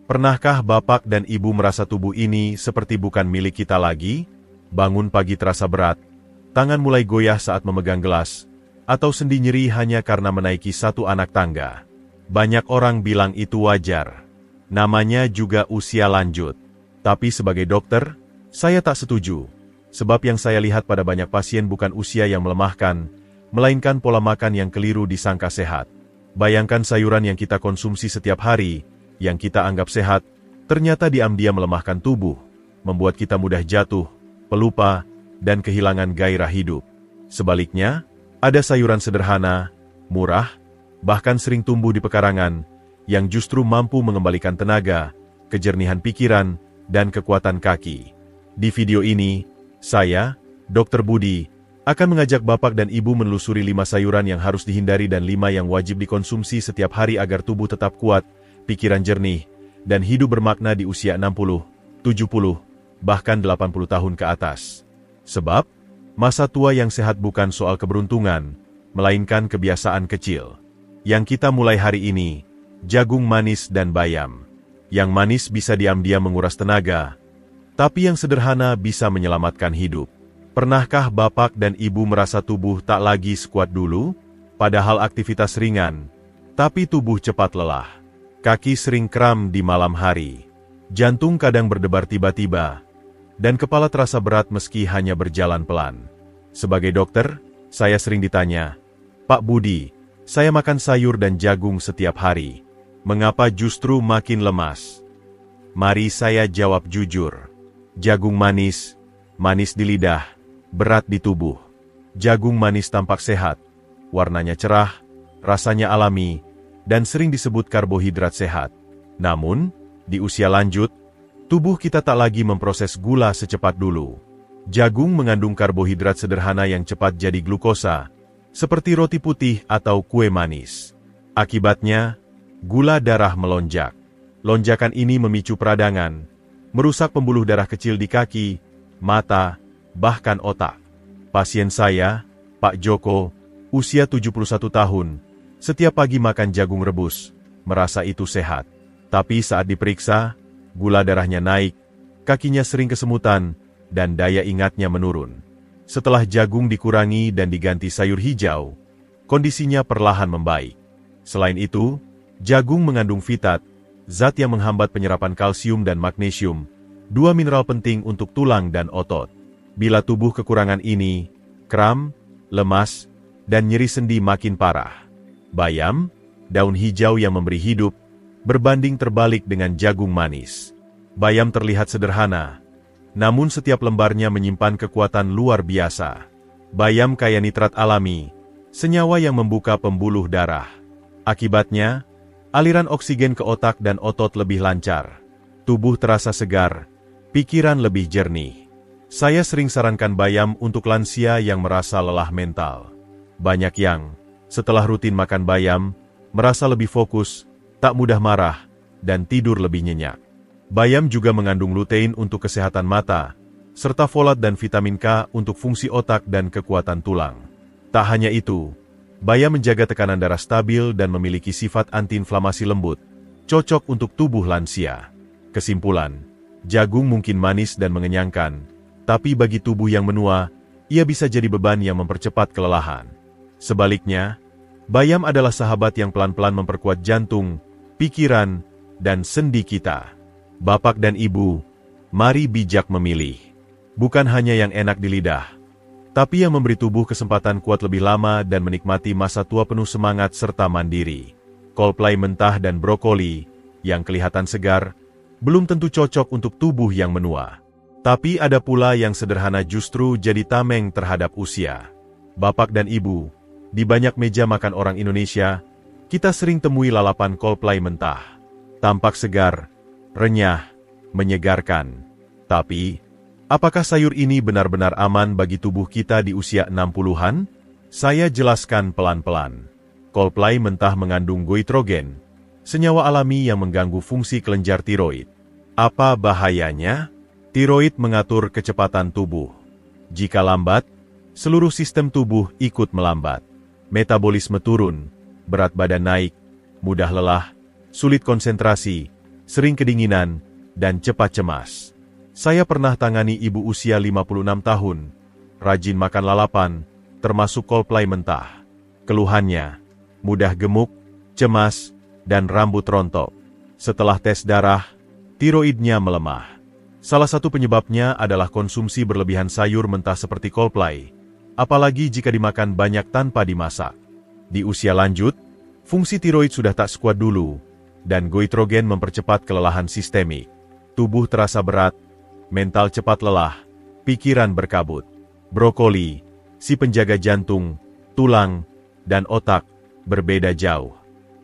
Pernahkah Bapak dan Ibu merasa tubuh ini seperti bukan milik kita lagi? Bangun pagi terasa berat, tangan mulai goyah saat memegang gelas, atau sendi nyeri hanya karena menaiki satu anak tangga. Banyak orang bilang itu wajar. Namanya juga usia lanjut. Tapi sebagai dokter, saya tak setuju. Sebab yang saya lihat pada banyak pasien bukan usia yang melemahkan, melainkan pola makan yang keliru disangka sehat. Bayangkan sayuran yang kita konsumsi setiap hari, yang kita anggap sehat, ternyata diam-diam melemahkan tubuh, membuat kita mudah jatuh, pelupa, dan kehilangan gairah hidup. Sebaliknya, ada sayuran sederhana, murah, bahkan sering tumbuh di pekarangan, yang justru mampu mengembalikan tenaga, kejernihan pikiran, dan kekuatan kaki. Di video ini, saya, Dr. Budi, akan mengajak Bapak dan Ibu menelusuri 5 sayuran yang harus dihindari dan 5 yang wajib dikonsumsi setiap hari agar tubuh tetap kuat, pikiran jernih, dan hidup bermakna di usia 60, 70, bahkan 80 tahun ke atas. Sebab, masa tua yang sehat bukan soal keberuntungan, melainkan kebiasaan kecil. Yang kita mulai hari ini, jagung manis dan bayam. Yang manis bisa diam-diam menguras tenaga, tapi yang sederhana bisa menyelamatkan hidup. Pernahkah Bapak dan Ibu merasa tubuh tak lagi sekuat dulu? Padahal aktivitas ringan, tapi tubuh cepat lelah. Kaki sering kram di malam hari. Jantung kadang berdebar tiba-tiba. Dan kepala terasa berat meski hanya berjalan pelan. Sebagai dokter, saya sering ditanya, "Pak Budi, saya makan sayur dan jagung setiap hari. Mengapa justru makin lemas?" Mari saya jawab jujur. Jagung manis, manis di lidah, berat di tubuh. Jagung manis tampak sehat, warnanya cerah, rasanya alami, dan sering disebut karbohidrat sehat. Namun, di usia lanjut, tubuh kita tak lagi memproses gula secepat dulu. Jagung mengandung karbohidrat sederhana yang cepat jadi glukosa, seperti roti putih atau kue manis. Akibatnya, gula darah melonjak. Lonjakan ini memicu peradangan, merusak pembuluh darah kecil di kaki, mata, bahkan otak. Pasien saya, Pak Joko, usia 71 tahun, setiap pagi makan jagung rebus, merasa itu sehat. Tapi saat diperiksa, gula darahnya naik, kakinya sering kesemutan, dan daya ingatnya menurun. Setelah jagung dikurangi dan diganti sayur hijau, kondisinya perlahan membaik. Selain itu, jagung mengandung fitat, zat yang menghambat penyerapan kalsium dan magnesium, 2 mineral penting untuk tulang dan otot. Bila tubuh kekurangan ini, kram, lemas, dan nyeri sendi makin parah. Bayam, daun hijau yang memberi hidup, berbanding terbalik dengan jagung manis. Bayam terlihat sederhana, namun setiap lembarnya menyimpan kekuatan luar biasa. Bayam kaya nitrat alami, senyawa yang membuka pembuluh darah. Akibatnya, aliran oksigen ke otak dan otot lebih lancar. Tubuh terasa segar, pikiran lebih jernih. Saya sering sarankan bayam untuk lansia yang merasa lelah mental. Banyak yang, setelah rutin makan bayam, merasa lebih fokus, tak mudah marah, dan tidur lebih nyenyak. Bayam juga mengandung lutein untuk kesehatan mata, serta folat dan vitamin K untuk fungsi otak dan kekuatan tulang. Tak hanya itu, bayam menjaga tekanan darah stabil dan memiliki sifat antiinflamasi lembut, cocok untuk tubuh lansia. Kesimpulan, jagung mungkin manis dan mengenyangkan, tapi bagi tubuh yang menua, ia bisa jadi beban yang mempercepat kelelahan. Sebaliknya, bayam adalah sahabat yang pelan-pelan memperkuat jantung, pikiran, dan sendi kita. Bapak dan Ibu, mari bijak memilih. Bukan hanya yang enak di lidah, tapi yang memberi tubuh kesempatan kuat lebih lama dan menikmati masa tua penuh semangat serta mandiri. Kolplay mentah dan brokoli, yang kelihatan segar, belum tentu cocok untuk tubuh yang menua. Tapi ada pula yang sederhana justru jadi tameng terhadap usia. Bapak dan Ibu, di banyak meja makan orang Indonesia, kita sering temui lalapan kolplay mentah. Tampak segar, renyah, menyegarkan. Tapi, apakah sayur ini benar-benar aman bagi tubuh kita di usia 60-an? Saya jelaskan pelan-pelan. Kolplay mentah mengandung goitrogen, senyawa alami yang mengganggu fungsi kelenjar tiroid. Apa bahayanya? Tiroid mengatur kecepatan tubuh. Jika lambat, seluruh sistem tubuh ikut melambat. Metabolisme turun, berat badan naik, mudah lelah, sulit konsentrasi, sering kedinginan, dan cepat cemas. Saya pernah tangani ibu usia 56 tahun, rajin makan lalapan, termasuk kolplay mentah. Keluhannya, mudah gemuk, cemas, dan rambut rontok. Setelah tes darah, tiroidnya melemah. Salah satu penyebabnya adalah konsumsi berlebihan sayur mentah seperti kolplay, apalagi jika dimakan banyak tanpa dimasak. Di usia lanjut, fungsi tiroid sudah tak sekuat dulu, dan goitrogen mempercepat kelelahan sistemik. Tubuh terasa berat, mental cepat lelah, pikiran berkabut. Brokoli, si penjaga jantung, tulang, dan otak, berbeda jauh.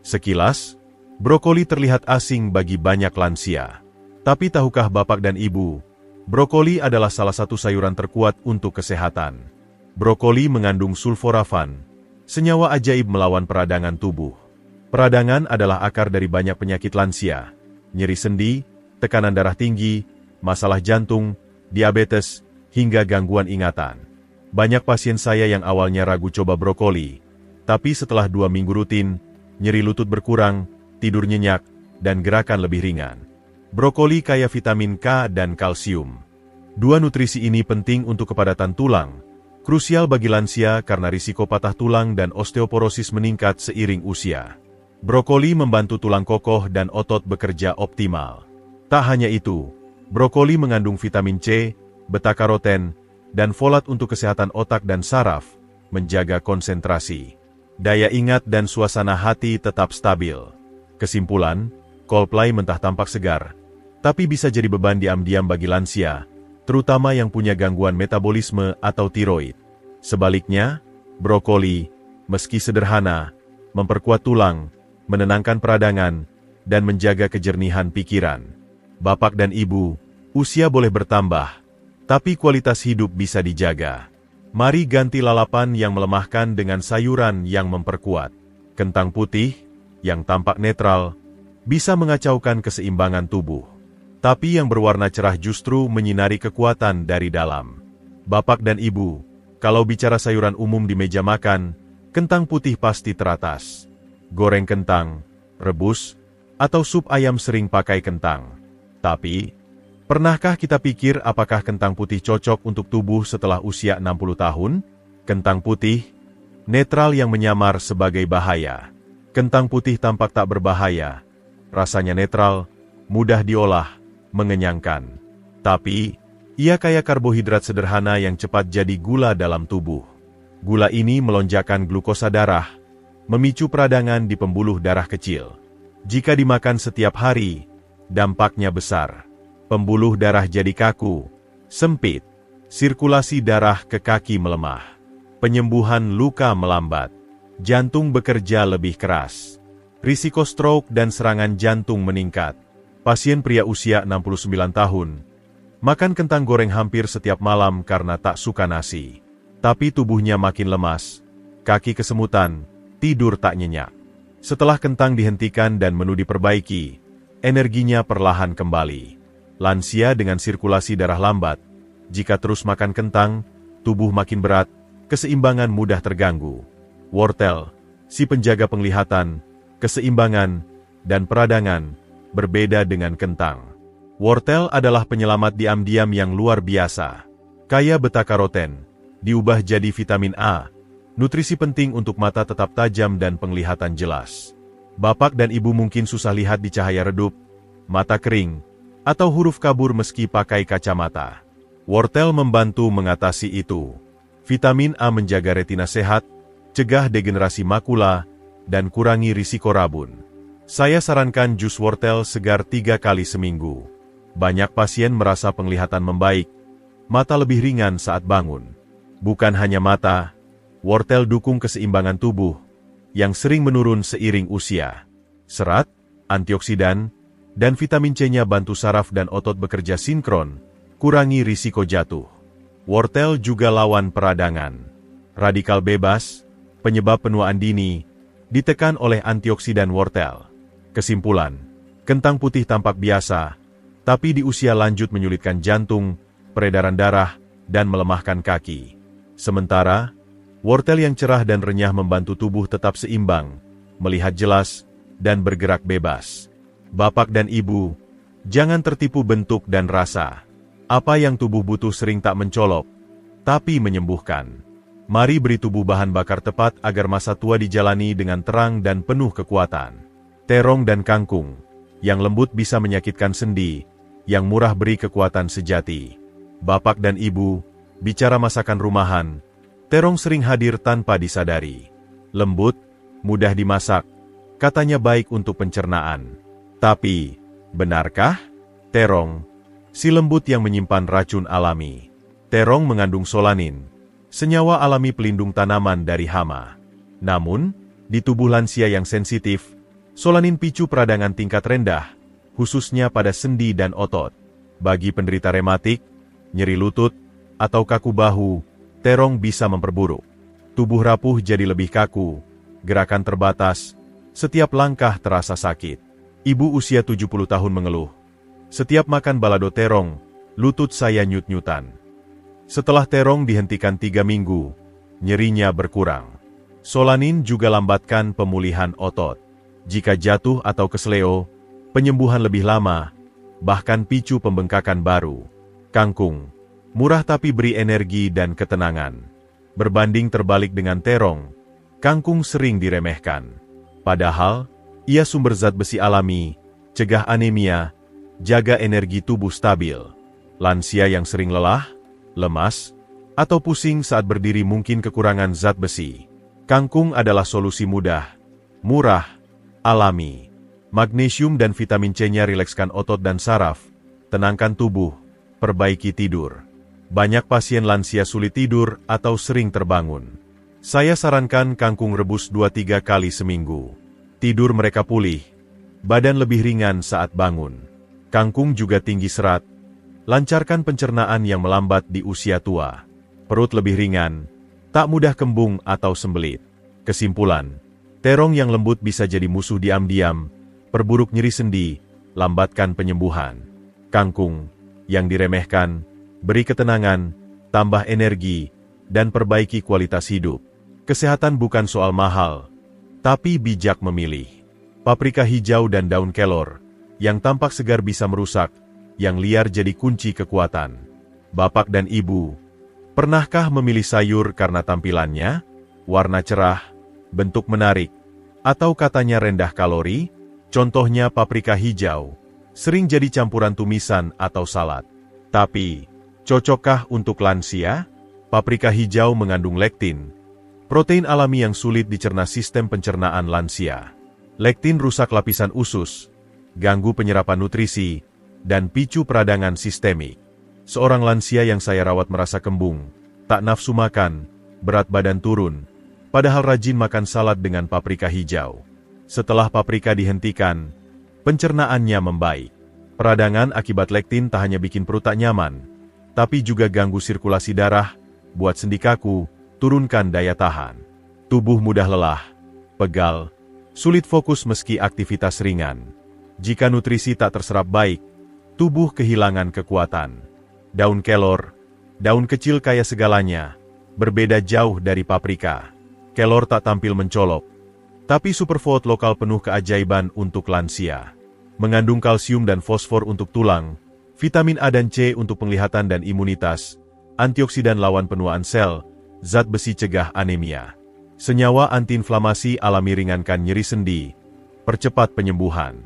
Sekilas, brokoli terlihat asing bagi banyak lansia. Tapi tahukah Bapak dan Ibu, brokoli adalah salah satu sayuran terkuat untuk kesehatan. Brokoli mengandung sulforafan, senyawa ajaib melawan peradangan tubuh. Peradangan adalah akar dari banyak penyakit lansia, nyeri sendi, tekanan darah tinggi, masalah jantung, diabetes, hingga gangguan ingatan. Banyak pasien saya yang awalnya ragu coba brokoli, tapi setelah 2 minggu rutin, nyeri lutut berkurang, tidur nyenyak, dan gerakan lebih ringan. Brokoli kaya vitamin K dan kalsium. Dua nutrisi ini penting untuk kepadatan tulang, krusial bagi lansia karena risiko patah tulang dan osteoporosis meningkat seiring usia. Brokoli membantu tulang kokoh dan otot bekerja optimal. Tak hanya itu, brokoli mengandung vitamin C, beta-karoten, dan folat untuk kesehatan otak dan saraf, menjaga konsentrasi, daya ingat dan suasana hati tetap stabil. Kesimpulan, kolplay mentah tampak segar, tapi bisa jadi beban diam-diam bagi lansia, terutama yang punya gangguan metabolisme atau tiroid. Sebaliknya, brokoli, meski sederhana, memperkuat tulang, menenangkan peradangan, dan menjaga kejernihan pikiran. Bapak dan Ibu, usia boleh bertambah, tapi kualitas hidup bisa dijaga. Mari ganti lalapan yang melemahkan dengan sayuran yang memperkuat. Kentang putih, yang tampak netral, bisa mengacaukan keseimbangan tubuh. Tapi yang berwarna cerah justru menyinari kekuatan dari dalam. Bapak dan Ibu, kalau bicara sayuran umum di meja makan, kentang putih pasti teratas. Goreng kentang, rebus, atau sup ayam sering pakai kentang. Tapi, pernahkah kita pikir apakah kentang putih cocok untuk tubuh setelah usia 60 tahun? Kentang putih, netral yang menyamar sebagai bahaya. Kentang putih tampak tak berbahaya, rasanya netral, mudah diolah, mengenyangkan. Tapi, ia kaya karbohidrat sederhana yang cepat jadi gula dalam tubuh. Gula ini melonjakkan glukosa darah, memicu peradangan di pembuluh darah kecil. Jika dimakan setiap hari, dampaknya besar. Pembuluh darah jadi kaku, sempit, sirkulasi darah ke kaki melemah, penyembuhan luka melambat, jantung bekerja lebih keras, risiko stroke dan serangan jantung meningkat. Pasien pria usia 69 tahun, makan kentang goreng hampir setiap malam karena tak suka nasi. Tapi tubuhnya makin lemas, kaki kesemutan, tidur tak nyenyak. Setelah kentang dihentikan dan menu diperbaiki, energinya perlahan kembali. Lansia dengan sirkulasi darah lambat, jika terus makan kentang, tubuh makin berat, keseimbangan mudah terganggu. Wortel, si penjaga penglihatan, keseimbangan, dan peradangan, berbeda dengan kentang. Wortel adalah penyelamat diam-diam yang luar biasa. Kaya beta-karoten, diubah jadi vitamin A, nutrisi penting untuk mata tetap tajam dan penglihatan jelas. Bapak dan Ibu mungkin susah lihat di cahaya redup, mata kering, atau huruf kabur meski pakai kacamata. Wortel membantu mengatasi itu. Vitamin A menjaga retina sehat, cegah degenerasi makula, dan kurangi risiko rabun. Saya sarankan jus wortel segar 3 kali seminggu. Banyak pasien merasa penglihatan membaik, mata lebih ringan saat bangun. Bukan hanya mata, wortel dukung keseimbangan tubuh, yang sering menurun seiring usia. Serat, antioksidan, dan vitamin C-nya bantu saraf dan otot bekerja sinkron, kurangi risiko jatuh. Wortel juga lawan peradangan. Radikal bebas, penyebab penuaan dini, ditekan oleh antioksidan wortel. Kesimpulan, kentang putih tampak biasa, tapi di usia lanjut menyulitkan jantung, peredaran darah, dan melemahkan kaki. Sementara, wortel yang cerah dan renyah membantu tubuh tetap seimbang, melihat jelas, dan bergerak bebas. Bapak dan Ibu, jangan tertipu bentuk dan rasa. Apa yang tubuh butuh sering tak mencolok, tapi menyembuhkan. Mari beri tubuh bahan bakar tepat agar masa tua dijalani dengan terang dan penuh kekuatan. Terong dan kangkung, yang lembut bisa menyakitkan sendi, yang murah beri kekuatan sejati. Bapak dan Ibu, bicara masakan rumahan, terong sering hadir tanpa disadari. Lembut, mudah dimasak, katanya baik untuk pencernaan. Tapi, benarkah? Terong, si lembut yang menyimpan racun alami. Terong mengandung solanin, senyawa alami pelindung tanaman dari hama. Namun, di tubuh lansia yang sensitif, solanin picu peradangan tingkat rendah, khususnya pada sendi dan otot. Bagi penderita rematik, nyeri lutut, atau kaku bahu, terong bisa memperburuk. Tubuh rapuh jadi lebih kaku, gerakan terbatas, setiap langkah terasa sakit. Ibu usia 70 tahun mengeluh. Setiap makan balado terong, lutut saya nyut-nyutan. Setelah terong dihentikan 3 minggu, nyerinya berkurang. Solanin juga lambatkan pemulihan otot. Jika jatuh atau kesleo, penyembuhan lebih lama, bahkan picu pembengkakan baru. Kangkung, murah tapi beri energi dan ketenangan. Berbanding terbalik dengan terong, kangkung sering diremehkan. Padahal, ia sumber zat besi alami, cegah anemia, jaga energi tubuh stabil. Lansia yang sering lelah, lemas, atau pusing saat berdiri mungkin kekurangan zat besi. Kangkung adalah solusi mudah, murah, alami. Magnesium dan vitamin C-nya rilekskan otot dan saraf, tenangkan tubuh, perbaiki tidur. Banyak pasien lansia sulit tidur atau sering terbangun. Saya sarankan kangkung rebus 2-3 kali seminggu. Tidur mereka pulih, badan lebih ringan saat bangun. Kangkung juga tinggi serat, lancarkan pencernaan yang melambat di usia tua. Perut lebih ringan, tak mudah kembung atau sembelit. Kesimpulan, terong yang lembut bisa jadi musuh diam-diam, perburuk nyeri sendi, lambatkan penyembuhan. Kangkung, yang diremehkan, beri ketenangan, tambah energi, dan perbaiki kualitas hidup. Kesehatan bukan soal mahal, tapi bijak memilih. Paprika hijau dan daun kelor, yang tampak segar bisa merusak, yang liar jadi kunci kekuatan. Bapak dan Ibu, pernahkah memilih sayur karena tampilannya, warna cerah, bentuk menarik, atau katanya rendah kalori? Contohnya paprika hijau, sering jadi campuran tumisan atau salad. Tapi, cocokkah untuk lansia? Paprika hijau mengandung lektin, protein alami yang sulit dicerna sistem pencernaan lansia. Lektin rusak lapisan usus, ganggu penyerapan nutrisi, dan picu peradangan sistemik. Seorang lansia yang saya rawat merasa kembung, tak nafsu makan, berat badan turun, padahal rajin makan salad dengan paprika hijau. Setelah paprika dihentikan, pencernaannya membaik. Peradangan akibat lektin tak hanya bikin perut tak nyaman, tapi juga ganggu sirkulasi darah, buat sendi kaku, turunkan daya tahan. Tubuh mudah lelah, pegal, sulit fokus meski aktivitas ringan. Jika nutrisi tak terserap baik, tubuh kehilangan kekuatan. Daun kelor, daun kecil kaya segalanya, berbeda jauh dari paprika. Kelor tak tampil mencolok, tapi superfood lokal penuh keajaiban untuk lansia. Mengandung kalsium dan fosfor untuk tulang, vitamin A dan C untuk penglihatan dan imunitas, antioksidan lawan penuaan sel, zat besi cegah anemia. Senyawa antiinflamasi alami ringankan nyeri sendi, percepat penyembuhan.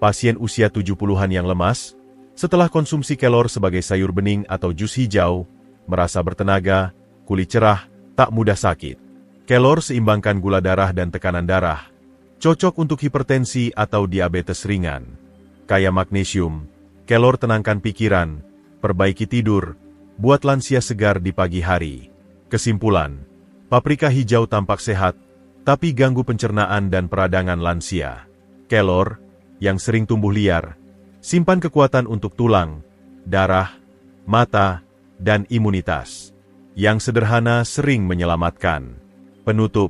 Pasien usia 70-an yang lemas, setelah konsumsi kelor sebagai sayur bening atau jus hijau, merasa bertenaga, kulit cerah, tak mudah sakit. Kelor seimbangkan gula darah dan tekanan darah, cocok untuk hipertensi atau diabetes ringan. Kaya magnesium, kelor tenangkan pikiran, perbaiki tidur, buat lansia segar di pagi hari. Kesimpulan, paprika hijau tampak sehat, tapi ganggu pencernaan dan peradangan lansia. Kelor, yang sering tumbuh liar, simpan kekuatan untuk tulang, darah, mata, dan imunitas. Yang sederhana sering menyelamatkan. Penutup,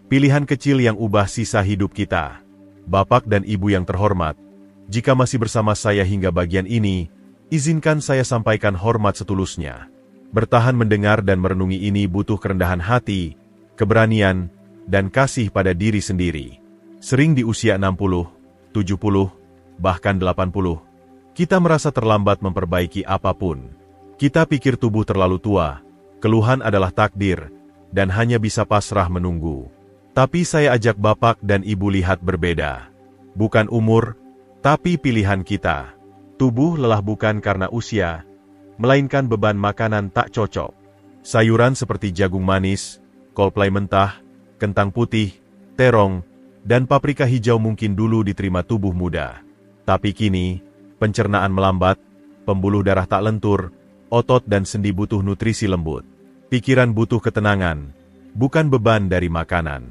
pilihan kecil yang ubah sisa hidup kita. Bapak dan Ibu yang terhormat, jika masih bersama saya hingga bagian ini, izinkan saya sampaikan hormat setulusnya. Bertahan mendengar dan merenungi ini butuh kerendahan hati, keberanian, dan kasih pada diri sendiri. Sering di usia 60, 70, bahkan 80. Kita merasa terlambat memperbaiki apapun. Kita pikir tubuh terlalu tua, keluhan adalah takdir, dan hanya bisa pasrah menunggu. Tapi saya ajak Bapak dan Ibu lihat berbeda. Bukan umur, tapi pilihan kita. Tubuh lelah bukan karena usia, melainkan beban makanan tak cocok. Sayuran seperti jagung manis, kol plai mentah, kentang putih, terong, dan paprika hijau mungkin dulu diterima tubuh muda. Tapi kini, pencernaan melambat, pembuluh darah tak lentur, otot dan sendi butuh nutrisi lembut. Pikiran butuh ketenangan, bukan beban dari makanan.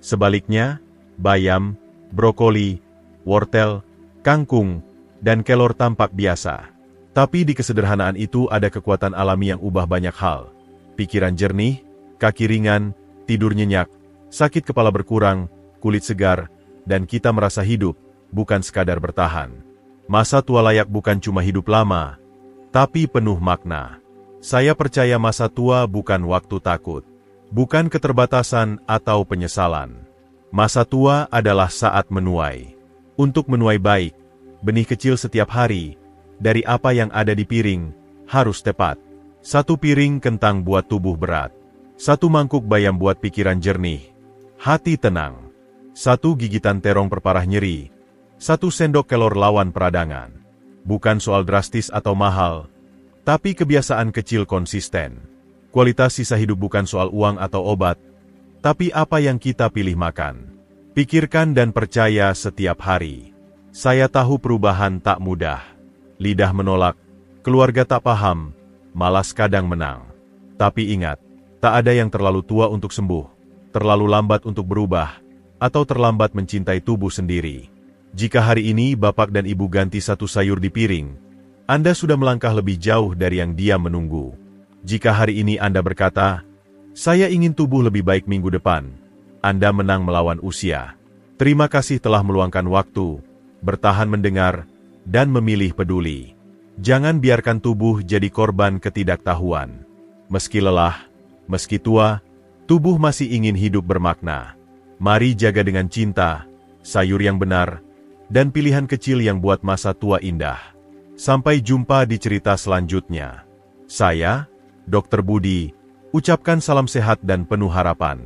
Sebaliknya, bayam, brokoli, wortel, kangkung, dan kelor tampak biasa. Tapi di kesederhanaan itu ada kekuatan alami yang ubah banyak hal. Pikiran jernih, kaki ringan, tidur nyenyak, sakit kepala berkurang, kulit segar, dan kita merasa hidup, bukan sekadar bertahan. Masa tua layak bukan cuma hidup lama, tapi penuh makna. Saya percaya masa tua bukan waktu takut, bukan keterbatasan atau penyesalan. Masa tua adalah saat menuai. Untuk menuai baik, benih kecil setiap hari, dari apa yang ada di piring, harus tepat. 1 piring kentang buat tubuh berat. 1 mangkuk bayam buat pikiran jernih, hati tenang. 1 gigitan terong perparah nyeri. 1 sendok kelor lawan peradangan. Bukan soal drastis atau mahal, tapi kebiasaan kecil konsisten. Kualitas sisa hidup bukan soal uang atau obat, tapi apa yang kita pilih makan. Pikirkan dan percaya setiap hari. Saya tahu perubahan tak mudah. Lidah menolak, keluarga tak paham, malas kadang menang. Tapi ingat, tak ada yang terlalu tua untuk sembuh, terlalu lambat untuk berubah, atau terlambat mencintai tubuh sendiri. Jika hari ini Bapak dan Ibu ganti 1 sayur di piring, Anda sudah melangkah lebih jauh dari yang dia menunggu. Jika hari ini Anda berkata, "Saya ingin tubuh lebih baik minggu depan," Anda menang melawan usia. Terima kasih telah meluangkan waktu, bertahan mendengar, dan memilih peduli. Jangan biarkan tubuh jadi korban ketidaktahuan. Meski lelah, meski tua, tubuh masih ingin hidup bermakna. Mari jaga dengan cinta, sayur yang benar, dan pilihan kecil yang buat masa tua indah. Sampai jumpa di cerita selanjutnya. Saya, Dr. Budi, ucapkan salam sehat dan penuh harapan.